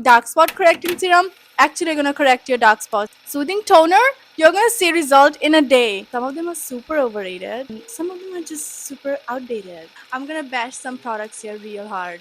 dark spot correcting serum actually gonna correct your dark spots. Soothing toner, you're gonna see result in a day. Some of them are super overrated, and some of them are just super outdated. I'm gonna bash some products here real hard.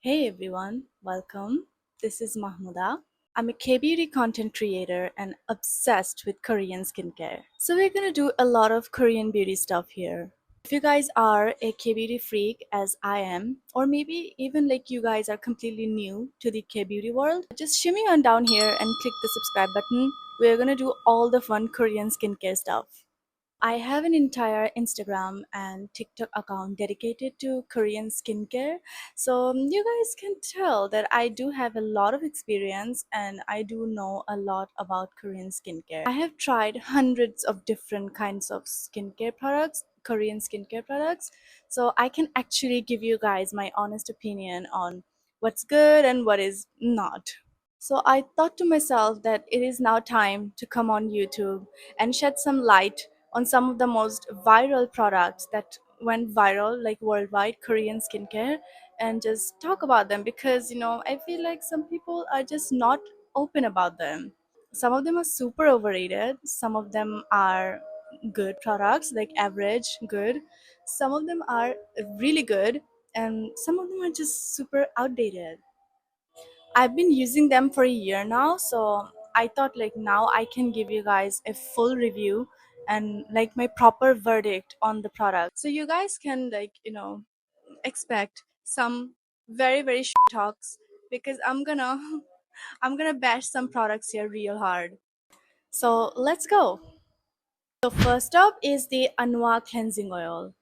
Hey everyone, welcome. This is Mahmuda. I'm a K-beauty content creator and obsessed with Korean skincare. So we're gonna do a lot of Korean beauty stuff here. If you guys are a K-beauty freak as I am, or maybe even like you guys are completely new to the K-beauty world, just shimmy on down here and click the subscribe button. We're gonna do all the fun Korean skincare stuff. I have an entire Instagram and TikTok account dedicated to Korean skincare. So you guys can tell that I do have a lot of experience and I do know a lot about Korean skincare. I have tried hundreds of different kinds of skincare products, Korean skincare products. So I can actually give you guys my honest opinion on what's good and what is not. So I thought to myself that it is now time to come on YouTube and shed some light on some of the most viral products that went viral, like worldwide Korean skincare, and just talk about them because I feel like some people are just not open about them. Some of them are super overrated, some of them are good products, like average, good. Some of them are really good, and some of them are just super outdated. I've been using them for a year now, so I thought like now I can give you guys a full review and like my proper verdict on the product. So you guys can expect some very talks because I'm gonna bash some products here real hard. So let's go. So first up is the Anua cleansing oil.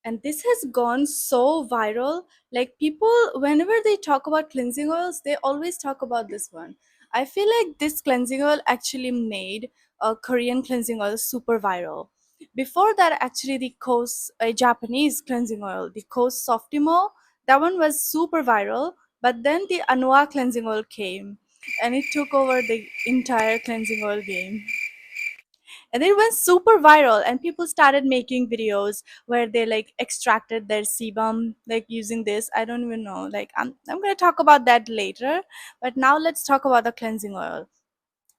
And this has gone so viral. Like people, whenever they talk about cleansing oils, they always talk about this one. I feel like this cleansing oil actually made a Korean cleansing oil super viral. Before that, actually, the Kos a Japanese cleansing oil, the Kos Softimo, that one was super viral. But then the Anua cleansing oil came, and it took over the entire cleansing oil game, and it went super viral, and people started making videos where they like extracted their sebum like using this. I don't even know, like I'm going to talk about that later, but now let's talk about the cleansing oil.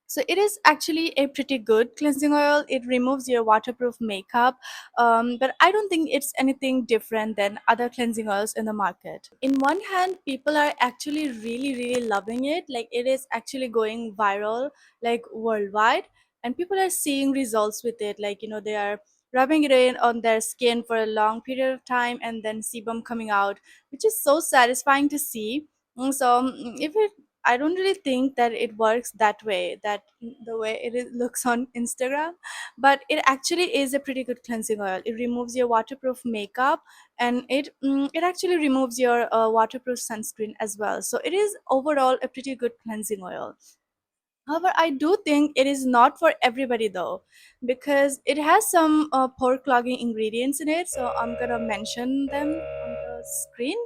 So it is actually a pretty good cleansing oil. It removes your waterproof makeup, but I don't think it's anything different than other cleansing oils in the market. In one hand, people are actually really loving it. Like it is actually going viral, like worldwide, and people are seeing results with it. Like they are rubbing it in on their skin for a long period of time, and then sebum coming out, which is so satisfying to see. If it I don't really think that it works that way, that the way looks on Instagram, but it actually is a pretty good cleansing oil. It removes your waterproof makeup, and it actually removes your waterproof sunscreen as well. So it is overall a pretty good cleansing oil. However, I do think it is not for everybody though, because it has some pore clogging ingredients in it. So I'm gonna mention them on the screen.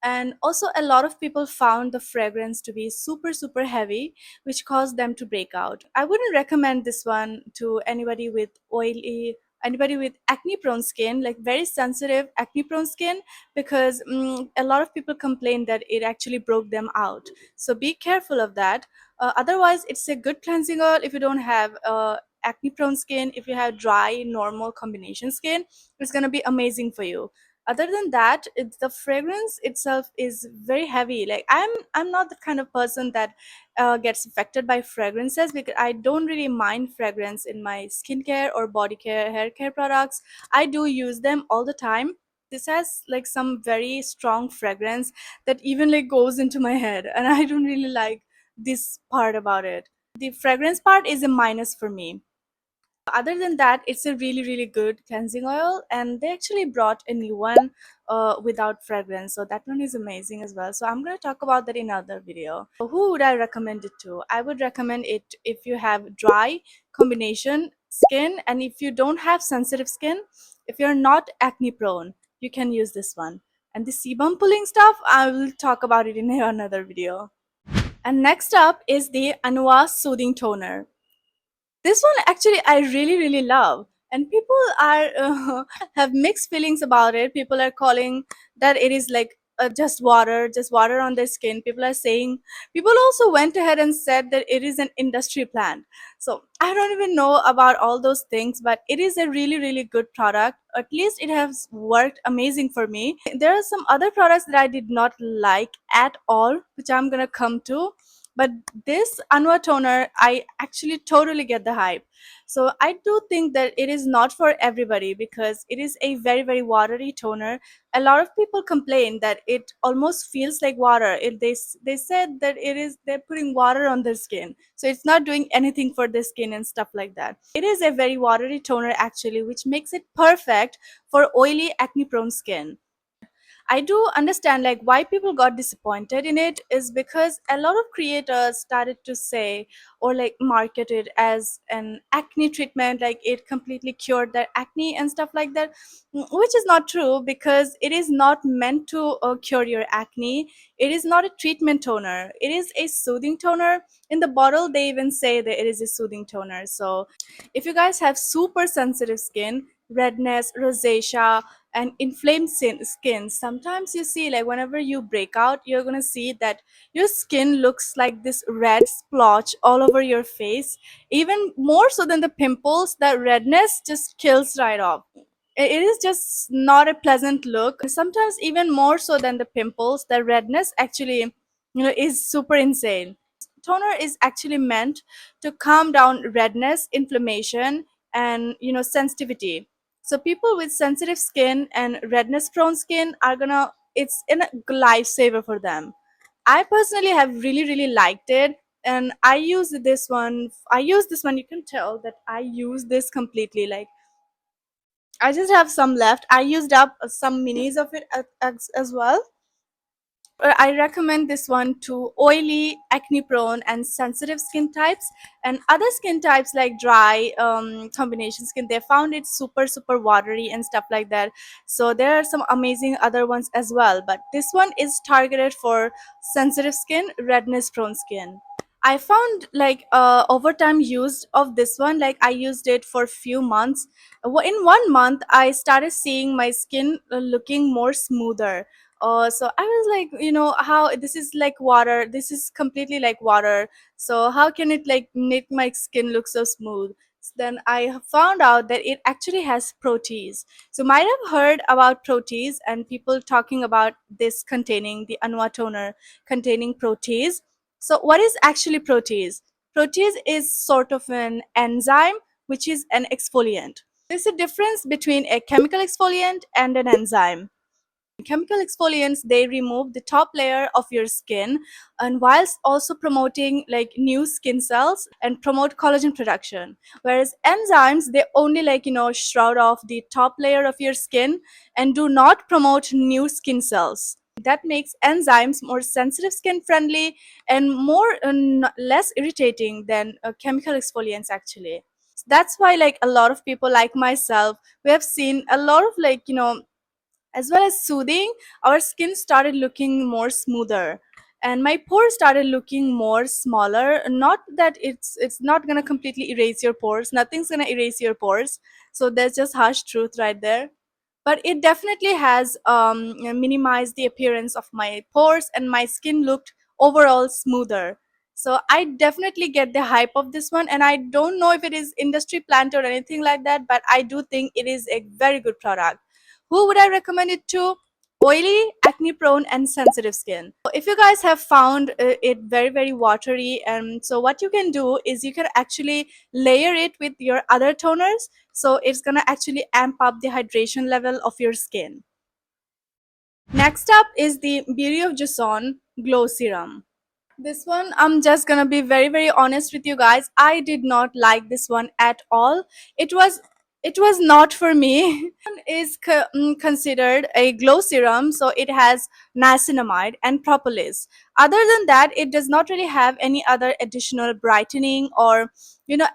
And also a lot of people found the fragrance to be super heavy, which caused them to break out. I wouldn't recommend this one to anybody with acne prone skin, like very sensitive acne prone skin, because a lot of people complain that it actually broke them out. So be careful of that. Otherwise, it's a good cleansing oil if you don't have acne prone skin. If you have dry normal combination skin, it's going to be amazing for you. Other than that, the fragrance itself is very heavy. Like I'm not the kind of person that gets affected by fragrances, because I don't really mind fragrance in my skincare or body care, hair care products. I do use them all the time. This has like some very strong fragrance that even like goes into my head, and I don't really like this part about it. The fragrance part is a minus for me. Other than that, it's a really good cleansing oil, and they actually brought a new one without fragrance, so that one is amazing as well. So I'm going to talk about that in another video. So who would I recommend it to? I would recommend it if you have dry combination skin, and if you don't have sensitive skin, if you're not acne prone, you can use this one. And the sebum pulling stuff, I will talk about it in another video. And next up is the Anua soothing toner. This one actually I really love, and people are have mixed feelings about it. People are calling that it is like just water on their skin. People are saying, people also went ahead and said that it is an industry plant. So I don't even know about all those things, but it is a really, really good product. At least it has worked amazing for me. There are some other products that I did not like at all, which I'm gonna come to. But this Anua toner, I actually totally get the hype. So I do think that it is not for everybody because it is a very, very watery toner. A lot of people complain that it almost feels like water. They said that it is, they're putting water on their skin, so it's not doing anything for the skin and stuff like that. It is a very watery toner actually, which makes it perfect for oily, acne prone skin. I do understand like why people got disappointed in it is because a lot of creators started to say or like market it as an acne treatment, like it completely cured their acne and stuff like that. Which is not true because it is not meant to cure your acne. It is not a treatment toner. It is a soothing toner. In the bottle, they even say that it is a soothing toner. So if you guys have super sensitive skin, redness, rosacea, and inflamed skin, sometimes you see like whenever you break out, you're gonna see that your skin looks like this red splotch all over your face. Even more so than the pimples, that redness just kills right off. It is just not a pleasant look. Sometimes even more so than the pimples, the redness actually, is super insane. Toner is actually meant to calm down redness, inflammation, and sensitivity. So people with sensitive skin and redness prone skin are gonna, it's a lifesaver for them. I personally have really, really liked it, and I use this one. You can tell that I use this completely. Like I just have some left. I used up some minis of it as well. I recommend this one to oily, acne prone, and sensitive skin types. And other skin types like dry, combination skin, they found it super, super watery and stuff like that. So there are some amazing other ones as well. But this one is targeted for sensitive skin, redness prone skin. I found like over time used of this one, like I used it for few months. In 1 month, I started seeing my skin looking more smoother. So I was like, how this is like water. This is completely like water. So how can it like make my skin look so smooth? Then I found out that it actually has protease. So might have heard about protease and people talking about this containing the Anua toner containing protease. So what is actually protease? Protease is sort of an enzyme which is an exfoliant. There's a difference between a chemical exfoliant and an enzyme. Chemical exfoliants, they remove the top layer of your skin and whilst also promoting like new skin cells and promote collagen production, whereas enzymes, they only like shroud off the top layer of your skin and do not promote new skin cells. That makes enzymes more sensitive, skin friendly, and more less irritating than chemical exfoliants actually. That's why like a lot of people like myself, we have seen a lot of like as well as soothing, our skin started looking more smoother and my pores started looking more smaller. Not that it's not going to completely erase your pores, nothing's going to erase your pores. So there's just harsh truth right there, but it definitely has minimized the appearance of my pores and my skin looked overall smoother. So I definitely get the hype of this one, and I don't know if it is industry plant or anything like that, but I do think it is a very good product. Who would I recommend it to? Oily, acne prone, and sensitive skin. If you guys have found it very, very watery, and so what you can do is you can actually layer it with your other toners, so it's gonna actually amp up the hydration level of your skin. Next up is the Beauty of Joseon Glow Serum. This one, I'm just gonna be very, very honest with you guys. I did not like this one at all. It was not for me. Is considered a glow serum, so it has niacinamide and propolis. Other than that, it does not really have any other additional brightening or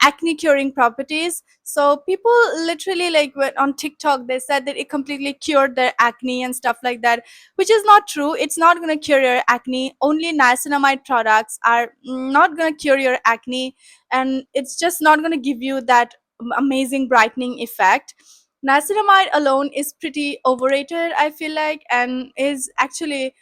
acne curing properties. So people literally like went on TikTok, they said that it completely cured their acne and stuff like that, which is not true. It's not going to cure your acne. Only niacinamide products are not going to cure your acne, and it's just not going to give you that amazing brightening effect. Niacinamide alone is pretty overrated, I feel like, and is actually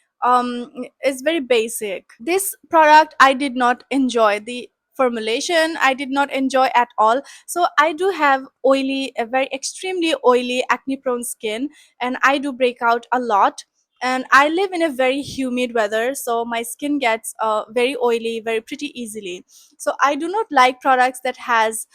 is very basic. This product I did not enjoy the formulation. I did not enjoy at all. So I do have oily, a very extremely oily, acne prone skin, and I do break out a lot. And I live in a very humid weather, so my skin gets very oily very pretty easily. So I do not like products that has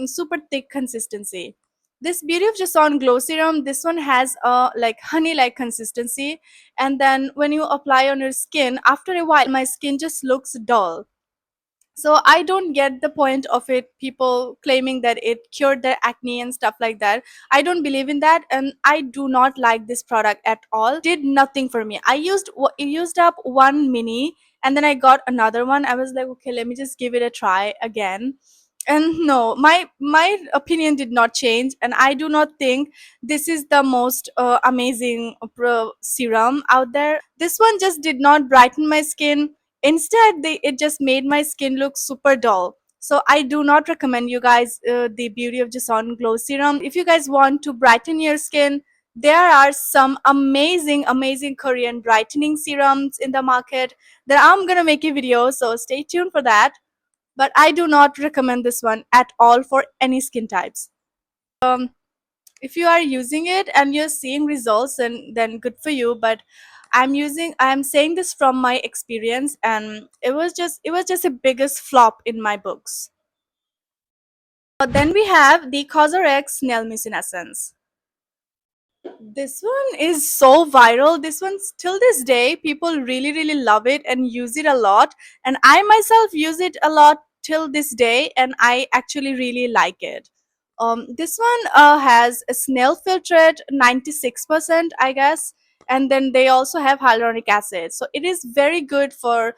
super thick consistency. This Beauty of Jason glow serum, this one has a like honey like consistency, and then when you apply on your skin, after a while my skin just looks dull. So I don't get the point of it, people claiming that it cured their acne and stuff like that. I don't believe in that, and I do not like this product at all. Did nothing for me. I used up one mini, and then I got another one. I was like, okay, let me just give it a try again. And no, my opinion did not change, and I do not think this is the most amazing serum out there. This one just did not brighten my skin. Instead, it just made my skin look super dull. So I do not recommend you guys the Beauty of Jason glow serum. If you guys want to brighten your skin, there are some amazing Korean brightening serums in the market that I'm gonna make a video, so stay tuned for that. But I do not recommend this one at all for any skin types. If you are using it and you're seeing results, then good for you. But I'm saying this from my experience, and it was just a biggest flop in my books. Then we have the Cosrx snail mucin essence. This one is so viral. This one, till this day, people really love it and use it a lot. And I myself use it a lot till this day, and I actually really like it. This one has a snail filtrate 96%, I guess. And then they also have hyaluronic acid. So it is very good for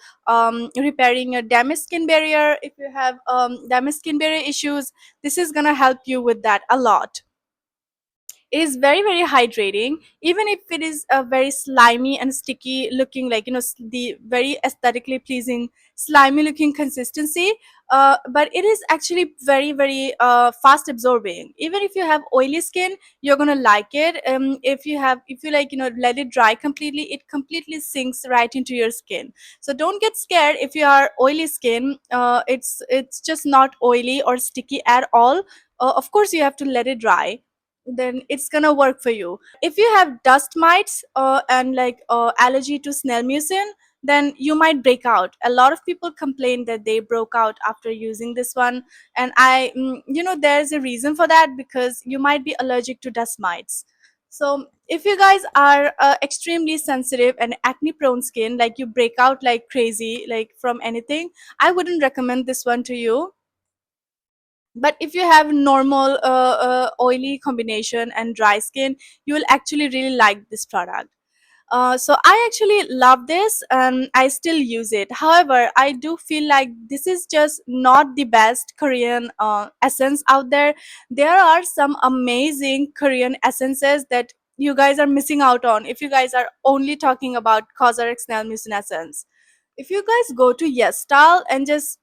repairing your damaged skin barrier. If you have damaged skin barrier issues, this is going to help you with that a lot. It is very hydrating, even if it is a very slimy and sticky looking, like the very aesthetically pleasing slimy looking consistency. But it is actually very fast absorbing. Even if you have oily skin, you're gonna like it. If you like, let it dry completely, it completely sinks right into your skin. So don't get scared if you are oily skin. It's just not oily or sticky at all. Of course you have to let it dry, then it's gonna work for you. If you have dust mites and like allergy to snail mucin, then you might break out. A lot of people complain that they broke out after using this one, and there's a reason for that, because you might be allergic to dust mites. So if you guys are extremely sensitive and acne prone skin, like you break out like crazy like from anything, I wouldn't recommend this one to you. But if you have normal oily combination and dry skin, you will actually really like this product. So I actually love this, and I still use it. However, I do feel like this is just not the best Korean essence out there. There are some amazing Korean essences that you guys are missing out on if you guys are only talking about Cosrx Nail Mucin Essence. If you guys go to Yes Style and just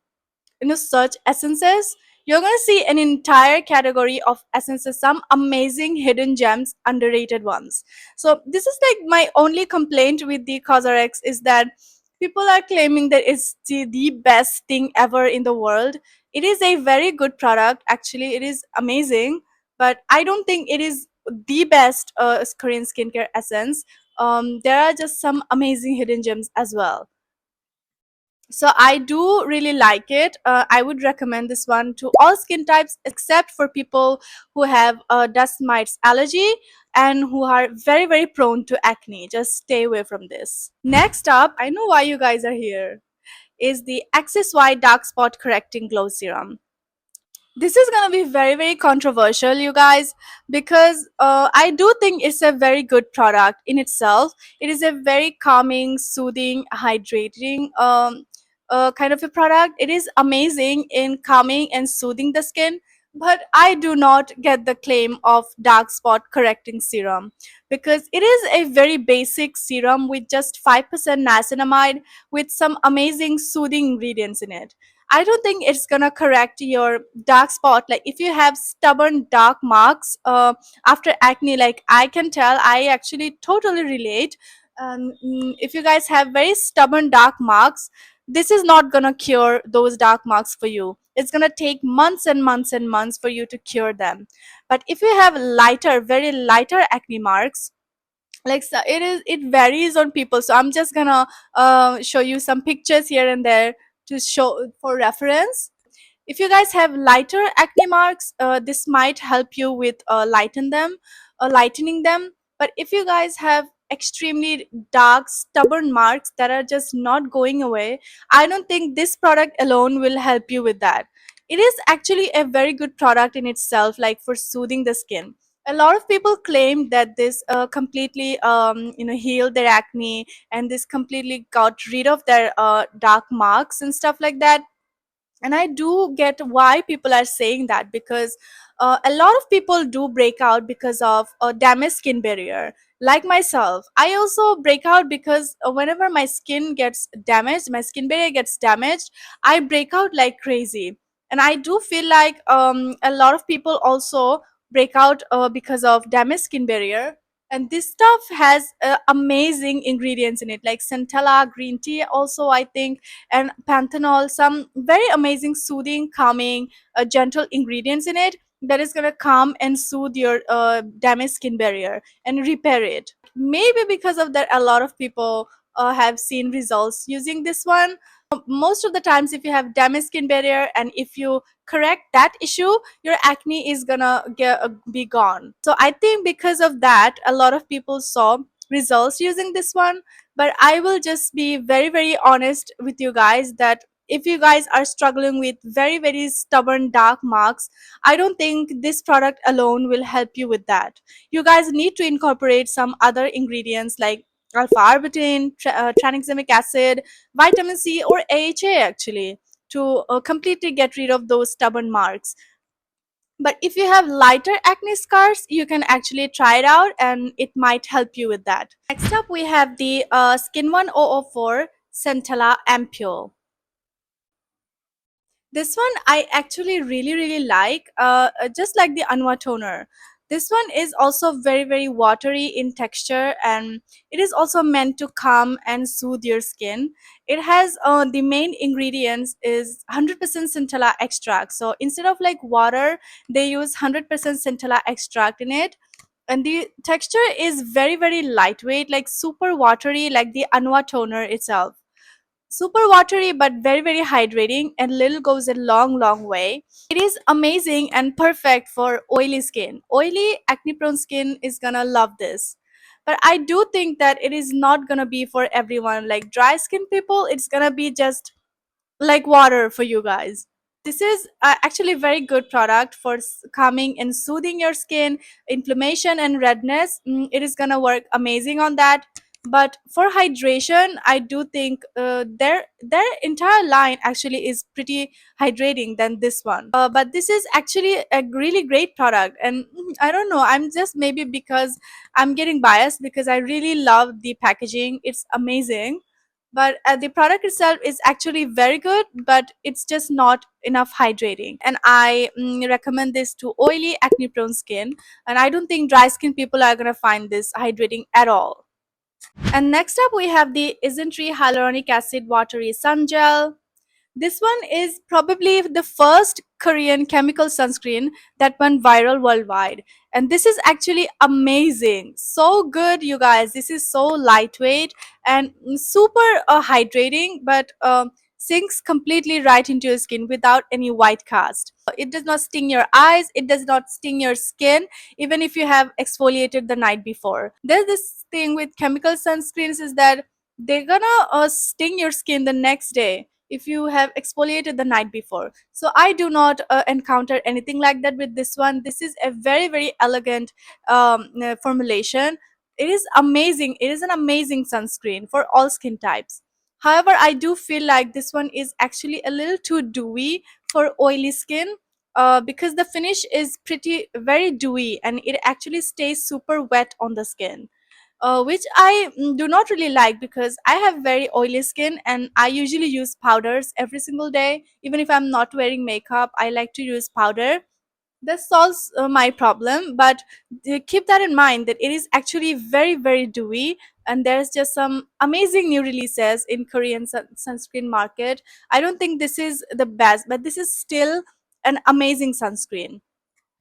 search essences, you're going to see an entire category of essences, some amazing hidden gems, underrated ones. So this is like my only complaint with the Cosrx, is that people are claiming that it's the best thing ever in the world. It is a very good product, actually it is amazing, but I don't think it is the best Korean skincare essence. There are just some amazing hidden gems as well. So I do really like it. I would recommend this one to all skin types except for people who have dust mites allergy and who are very prone to acne. Just stay away from this. Next up, I know why you guys are here, is the Axisy dark spot correcting glow serum. This is going to be very controversial, you guys, because I do think it's a very good product in itself. It is a very calming, soothing, hydrating kind of a product. It is amazing in calming and soothing the skin, but I do not get the claim of dark spot correcting serum, because it is a very basic serum with just 5% niacinamide with some amazing soothing ingredients in it. I don't think it's gonna correct your dark spot. Like if you have stubborn dark marks after acne, like I can tell, I actually totally relate. If you guys have very stubborn dark marks, this is not gonna cure those dark marks for you. It's gonna take months and months and months for you to cure them. But if you have lighter, very lighter acne marks, like so it varies on people, so I'm just gonna show you some pictures here and there to show for reference. If you guys have lighter acne marks, this might help you with lightening them. But if you guys have extremely dark stubborn marks that are just not going away, I don't think this product alone will help you with that. It is actually a very good product in itself, like for soothing the skin. A lot of people claim that this completely healed their acne, and this completely got rid of their dark marks and stuff like that. And I do get why people are saying that, because a lot of people do break out because of a damaged skin barrier. Like myself, I also break out because whenever my skin gets damaged, my skin barrier gets damaged, I break out like crazy. And I do feel like a lot of people also break out because of damaged skin barrier. And this stuff has amazing ingredients in it, like centella green tea also, I think, and panthenol, some very amazing soothing, calming, gentle ingredients in it that is going to calm and soothe your damaged skin barrier and repair it. Maybe because of that, a lot of people have seen results using this one. Most of the times, if you have damaged skin barrier and if you correct that issue, your acne is gonna be gone. So I think because of that, a lot of people saw results using this one. But I will just be very very honest with you guys that if you guys are struggling with very very stubborn dark marks, I don't think this product alone will help you with that. You guys need to incorporate some other ingredients like alpha arbutin, tranexamic acid, vitamin C, or AHA actually, to completely get rid of those stubborn marks. But if you have lighter acne scars, you can actually try it out and it might help you with that. Next up, we have the Skin 1004 Centella Ampule. This one I actually really really like, just like the Anua toner. This one is also very very watery in texture, and it is also meant to calm and soothe your skin. It has the main ingredients is 100% centella extract. So instead of like water, they use 100% centella extract in it. And the texture is very very lightweight, like super watery, like the Anua toner itself. Super watery but very very hydrating, and little goes a long long way. It is amazing and perfect for oily skin. Oily acne prone skin is gonna love this. But I do think that it is not gonna be for everyone. Like dry skin people, it's gonna be just like water for you guys. This is actually a very good product for calming and soothing your skin, inflammation and redness. It is gonna work amazing on that. But for hydration, I do think their entire line actually is pretty hydrating than this one. But this is actually a really great product, and I don't know. I'm just maybe because I'm getting biased because I really love the packaging. It's amazing, but the product itself is actually very good, but it's just not enough hydrating. And I recommend this to oily acne prone skin, and I don't think dry skin people are going to find this hydrating at all. And next up we have the isntree hyaluronic acid watery sun gel. This one is probably the first Korean chemical sunscreen that went viral worldwide. And this is actually amazing. So good, you guys. This is so lightweight and super hydrating, but sinks completely right into your skin without any white cast. It does not sting your eyes, it does not sting your skin, even if you have exfoliated the night before. There's this thing with chemical sunscreens is that they're gonna sting your skin the next day if you have exfoliated the night before. So I do not encounter anything like that with this one. This is a very very elegant formulation. It is amazing. It is an amazing sunscreen for all skin types. However, I do feel like this one is actually a little too dewy for oily skin, because the finish is pretty very dewy and it actually stays super wet on the skin, which I do not really like because I have very oily skin and I usually use powders every single day. Even if I'm not wearing makeup, I like to use powder. This solves my problem, but keep that in mind that it is actually very very dewy, and there's just some amazing new releases in Korean sunscreen market. I don't think this is the best, but this is still an amazing sunscreen.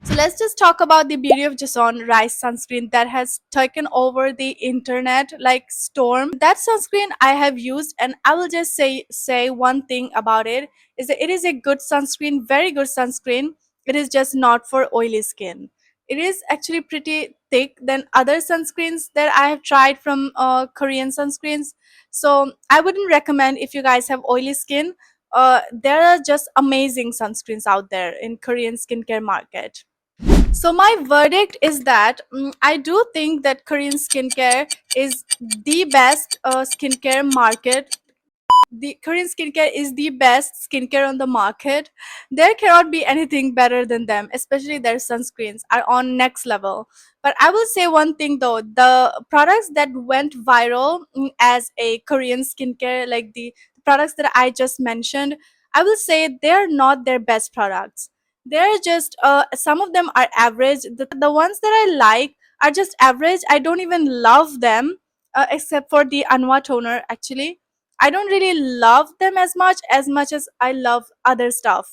So let's just talk about the beauty of joseon rice sunscreen that has taken over the internet like storm. That sunscreen I have used, and I will just say one thing about it is that it is a good sunscreen, very good sunscreen. It is just not for oily skin. It is actually pretty thick than other sunscreens that I have tried from Korean sunscreens. So I wouldn't recommend if you guys have oily skin. There are just amazing sunscreens out there in Korean skincare market. So my verdict is that I do think that Korean skincare is the best skincare market. The Korean skincare is the best skincare on the market. There cannot be anything better than them, especially their sunscreens are on next level. But I will say one thing though, the products that went viral as a Korean skincare, like the products that I just mentioned, I will say they're not their best products. They're just some of them are average. The ones that I like are just average. I don't even love them, except for the Anua toner actually. I don't really love them as much as I love other stuff.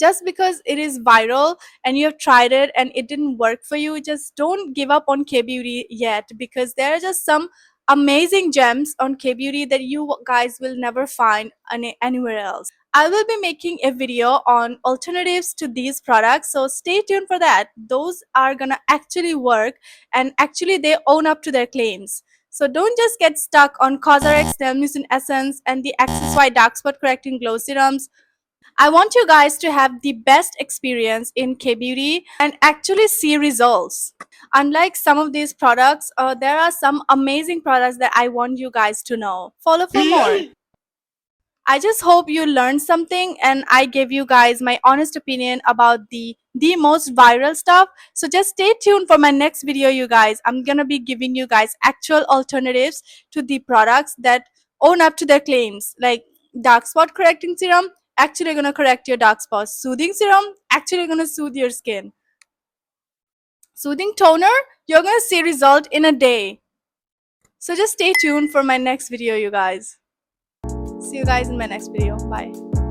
Just because it is viral and you have tried it and it didn't work for you, just don't give up on K beauty yet, because there are just some amazing gems on K beauty that you guys will never find anywhere else. I will be making a video on alternatives to these products, so stay tuned for that. Those are gonna actually work, and actually they own up to their claims. So don't just get stuck on Cosrx, snail mucin essence, and the Axisy dark spot correcting glow serums. I want you guys to have the best experience in K beauty and actually see results. Unlike some of these products, there are some amazing products that I want you guys to know. Follow for more. I just hope you learned something and I gave you guys my honest opinion about the most viral stuff. So just stay tuned for my next video, you guys. I'm going to be giving you guys actual alternatives to the products that own up to their claims, like dark spot correcting serum actually going to correct your dark spots. Soothing serum actually going to soothe your skin. Soothing toner, you're going to see result in a day. So just stay tuned for my next video, you guys. See you guys in my next video. Bye.